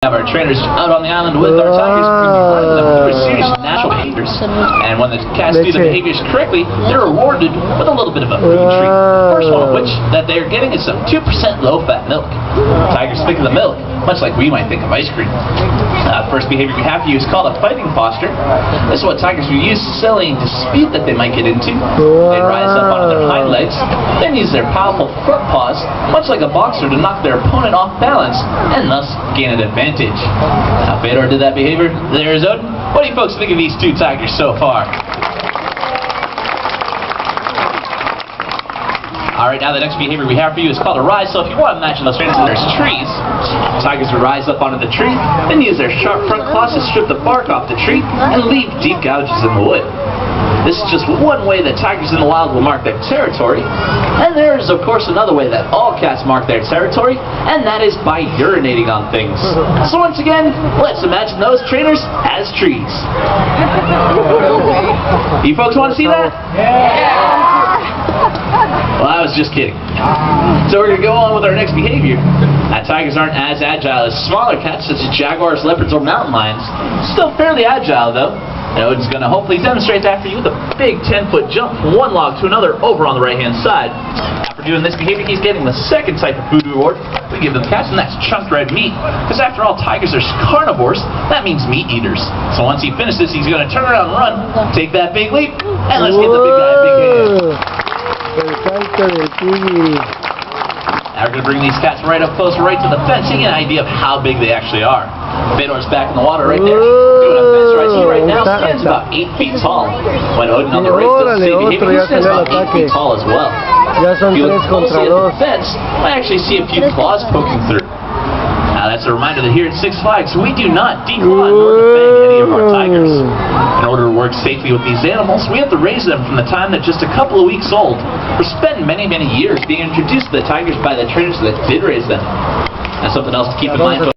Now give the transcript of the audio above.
Have our trainers out on the island with our tigers, bringing them more serious natural behaviors. And when the cats do the behaviors correctly, they're rewarded with a little bit of a food treat. First one of which that they're getting is some 2% low-fat milk. Tigers think of the milk much like we might think of ice cream. First behavior we have to use is called a fighting posture. This is what tigers will use to settle any dispute that they might get into. They rise up onto their hind legs, then use their powerful front paws, much like a boxer, to knock their opponent off balance and thus gain an advantage. Now, Fedor did that behavior. There's Odin. What do you folks think of these two tigers so far? Alright, now the next behavior we have for you is called a rise. So if you want to imagine those trainers, there's trees. Tigers will rise up onto the tree, then use their sharp front claws to strip the bark off the tree and leave deep gouges in the wood. This is just one way that tigers in the wild will mark their territory. And there is, of course, another way that all cats mark their territory, and that is by urinating on things. So once again, let's imagine those trainers as trees. You folks want to see that? Yeah! Well, I was just kidding. So we're going to go on with our next behavior. Tigers aren't as agile as smaller cats such as jaguars, leopards, or mountain lions. Still fairly agile, though. And Odin's going to hopefully demonstrate that for you with a big 10-foot jump from one log to another over on the right-hand side. After doing this behavior, he's getting the second type of food reward we give them cats, and that's chunked red meat. Because after all, tigers are carnivores. That means meat eaters. So once he finishes, he's going to turn around and run, take that big leap, and let's get the big guy a big hand. Now we're going to bring these cats right up close, right to the fence, to get an idea of how big they actually are. Fedor's back in the water right there, doing a fence right here right now, stands about 8 feet tall. When Odin on the right does the same behavior, he stands about 8 feet tall as well. If you look closely at the fence, you might actually see a few claws poking through. Now that's a reminder that here at Six Flags, we do not declaw nor defang any of our tigers. In order to work safely with these animals, we have to raise them from the time they're just a couple of weeks old, or spend many, many years being introduced to the tigers by the trainers that did raise them. That's something else to keep in mind.